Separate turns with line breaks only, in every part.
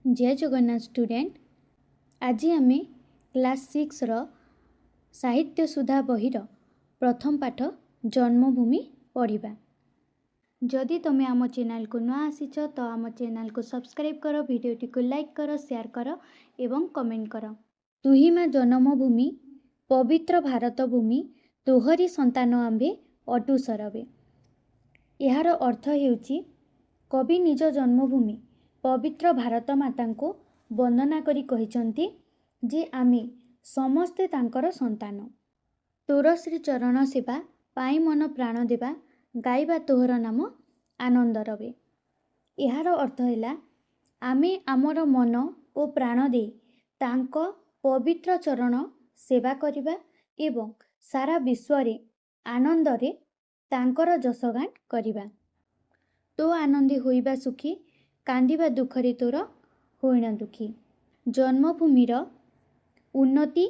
जय जगन्नाथ स्टूडेंट। आज आम क्लास 6 रो साहित्य सुधा बहिर प्रथम पाठ जन्मभूमि पढ़ा। जदि तुम्हें आम चैनल को न आसीच तो आम चैनल को सब्सक्राइब कर, वीडियोटी को लाइक कर, शेयर कर एवं कमेंट कर। तुही माँ जन्मभूमि पवित्र भारत भूमि तोहरी संतान आंबे अटू सरबे। यार अर्थ हेउची कवि निज जन्मभूमि पवित्र भारत माता को वंदना करी कहिचंती जे आमे समस्ते तांकर संतान। तोर श्री चरण सेवा पाई मन प्राण देवा, गाइबा तोहर नाम आनंद रवे। यार अर्थ है आमे आमर मन और प्राण दे तांको पवित्र चरण सेवा करिबा एवं सारा विश्वरे आनंदरे तांकर जसगान करिबा। तो आनंदी होइबा सुखी, कांदिबा दुखरे तोर होइना दुखी। जन्मभूमिर उन्नति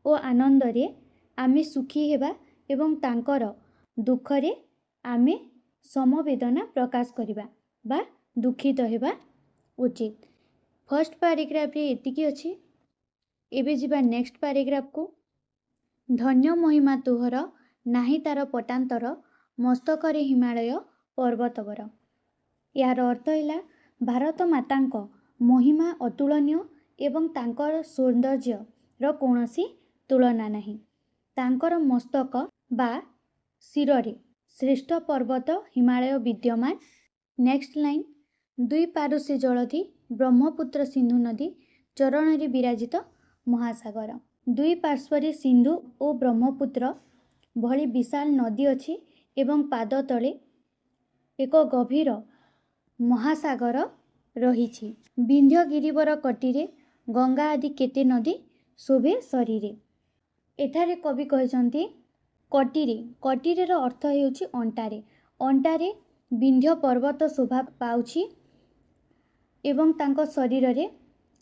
और आनंदरे आमे सुखी हेबा एवं तांकर दुखरे आमे समवेदना प्रकाश करिबा बा दुखित हेबा उचित। फर्स्ट पैराग्राफ रे एतिकी अछि। एबे जिबा नेक्स्ट पैराग्राफ को। धन्य महिमा तोहर नाही तार पटांतर, मस्तकरे हिमालय पर्वतवर। यार अर्थ है भारत मातांक महिमा अतुलनीय एवं तांकर सौंदर्य रो कोनोसी तुलना नहीं। तांकर मस्तक बा शिररे श्रेष्ठ पर्वत हिमालय विद्यमान। नेक्स्ट लाइन, दुई पारुषे जलधि ब्रह्मपुत्र सिंधु नदी, चरणरे विराजित महासागर। दुई पार्श्वरे सिंधु और ब्रह्मपुत्र भली विशाल नदी अछि एवं पाद तले एक गभीर महासागर रहिछि। विंध्य गिरिवर कटीरे गंगा आदि केते नदी शोभे शरीरे। एठारे कवि कहिसंती कटीरे। कटीरे रो अर्थ हेउछि अंटारे। अंटारे विंध्य पर्वत शोभा पाउछि एवं तांको शरीर रे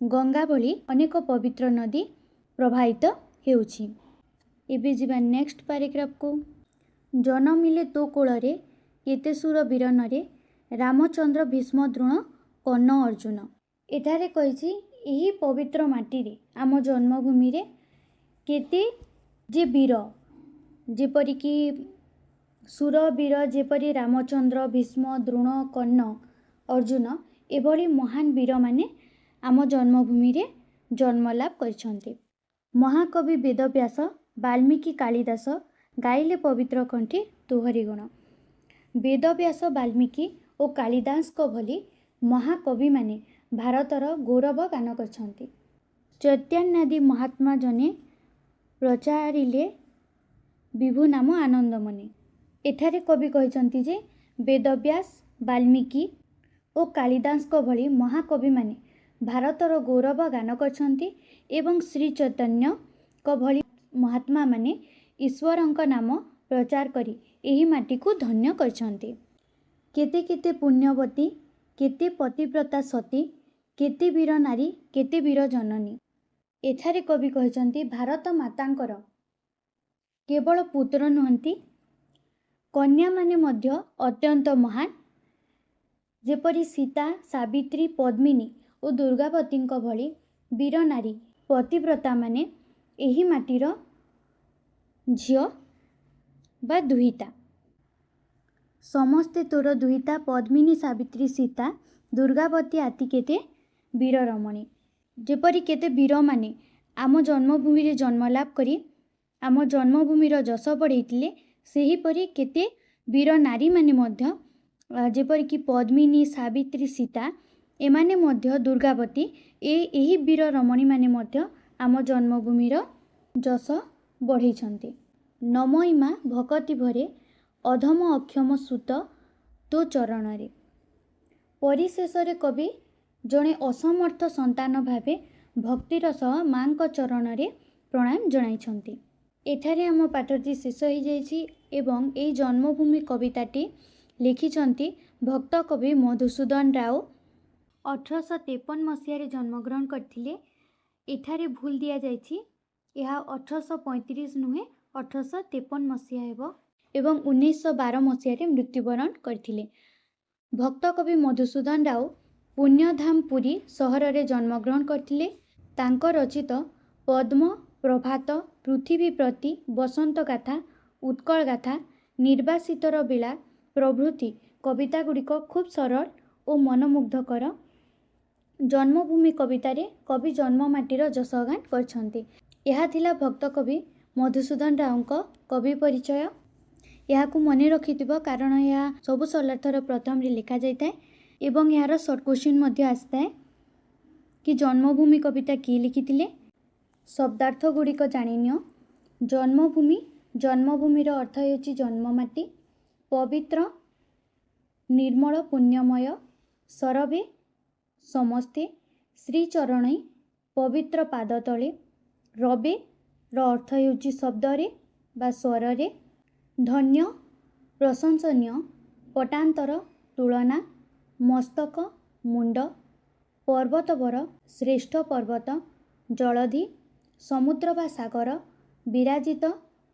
गंगा भली अनेक पवित्र नदी प्रवाहित हेउछि। एबे जिबा नेक्स्ट पैराग्राफ को। जनमिले तो कोଳରେ केते सुर वीरनरे, रामचंद्र भीष्म द्रोण कर्ण अर्जुन। एठारे कहिछि एही पवित्र माटी रे आम जन्मभूमि रे केते जे वीर, जेपरि कि सुर वीर जेपरि रामचंद्र भीष्म द्रोण कर्ण अर्जुन एभली महान वीर माने आम जन्मभूमि रे जन्मलाभ करिसंते। महाकवि वेदव्यास, वाल्मीकि, कालिदास गाइले पवित्र कंठी तोहरी गुण। वेदव्यास, वाल्मीकि और कालिदास को भली महाकवि माने भारतर गौरव गान करछंती। चैतन्यादि महात्मा जने प्रचारिले विभु नाम आनंद मने। एठारे कवि कहिसंती जे वेदव्यास, वाल्मीकि और कालिदास को भली महाकवि माने भारतर गौरव गान करछंती एवं श्री चैतन्य को भली महात्मा माने ईश्वरंक नाम प्रचार करी एही माटी को धन्य करछंती। केते केते पुण्यवती, केते पतिव्रता सती, केते वीर नारी, केते वीर जननी। एठारे कवि कहिसंती भारत मातांकर केवल पुत्र नुहंती, कन्या माने मध्य अत्यंत महान, जेपरि सीता, सावित्री, पद्मिनी और दुर्गावती भली वीर नारी पतिव्रता माने एही माटीर झियो बा दुहिता। समस्ते तोर दुहिता, पद्मिनी, सावित्री, सीता, दुर्गावती आदि केते वीर रमणी। जेपरि केते वीर माने आम जन्मभूमि रे जन्मलाभ करी आम जन्मभूमिर जस बढ़ेइतिले, सेही परि केते वीर नारी माने मध्य जेपरि कि पद्मिनी, सावित्री, सीता एमाने मध्य दुर्गावती एही वीर रमणी माने मध्य आम जन्मभूमिर जस बढ़ेइछन्ते। नमयिमा भक्ति भरे अधम अक्षम सुत तो चरणरे। परिशेषरे कवि जणे असमर्थ संतान भावे भक्तिर सह मांक चरणरे प्रणाम जणाइछन्ते। एठारे आम पाठटी शेष हो जाइछि एवं एई जन्मभूमि कविताटी लिखिछन्ति भक्त कवि मधुसूदन राव। 1853 मसीह जन्मग्रहण करथिले। एठारे भूल दिया जाइछि, यह 1835 नुहे 1853 मसीहा हेबो एवं 1912 मसीह मृत्युवरण करथिले। भक्त कवि मधुसूदन राव पुण्यधाम पुरी सहर में जन्मग्रहण करथिले। तांको रचित पद्म, प्रभात, पृथ्वी प्रति, बसंत गाथा, उत्कल गाथा, निर्वासितर बेला प्रभृति कविता गुड़िक खूब सरल और मनमुग्धकर। जन्मभूमि कवितारे कवि जन्ममाटीर जसगान करछन्ति। यह थिला भक्त कवि मधुसूदन रावଙ୍କ कवि परिचय। यहाकू मने रखिथिबो कारण यह सबु सलार्थर प्रथम रे लिखा जाइताए एवं यार शॉर्ट क्वेश्चन मध्य आसताए कि जन्मभूमि कविता किए लिखिथिले। शब्दार्थ गुड़िक जानिनियो। जन्मभूमि, जन्मभूमिर अर्थ हेउची जन्ममाटी। पवित्र, निर्मल, पुण्यमय, सरबे समस्ते, श्रीचरणै, पवित्र पाद तले। रबे र अर्थ हेउची शब्दरे बा स्वररे। धन्य, प्रशंसनीय, पटांतर, तुलना, मस्तक, मुंड। पर्वतवर, श्रेष्ठ पर्वत, जलधि, समुद्र बा सागर, विराजित,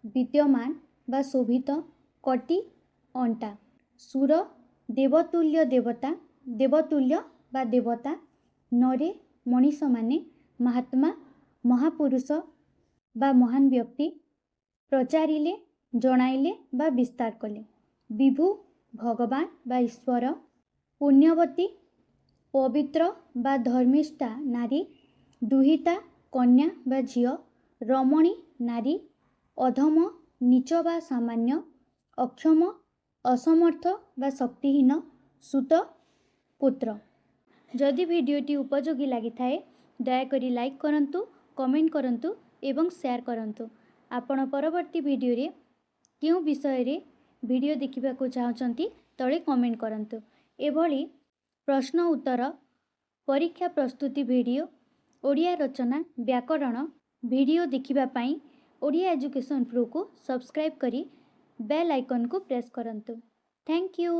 विद्यमान बा शोभित, कटी, अंटा। सुर, देवतुल्य देवता, देवतुल्य बा देवता। नरे, मनीष माने, महात्मा, महापुरुष बा महान व्यक्ति। प्रचारिले, जणाइले बा विस्तार कले। विभु, भगवान बा ईश्वर। पुण्यवती, पवित्र बा धर्मिष्ठा नारी। दुहिता, कन्या बा झियो। रमणी, नारी। अधम, नीच बा सामान्य। अक्षम, असमर्थ बा शक्तिहीन। सुत, पुत्र। जदि भिडियोटी उपयोगी लगी थाए दयाकरी लाइक करंतु, कमेंट करंतु एवं शेयर करंतु। आपण परवर्ती भिडियो रे क्यों विषय रे भिडियो देखिबा को चाहचंती तळे कमेंट करंतु। एभली प्रश्न उत्तर, परीक्षा प्रस्तुति भिडियो, ओडिया रचना, व्याकरण भिडियो देखिबा पाई ओडिया एजुकेशन प्रो को सब्सक्राइब करी बेल आइकन को प्रेस करंतु। Thank you.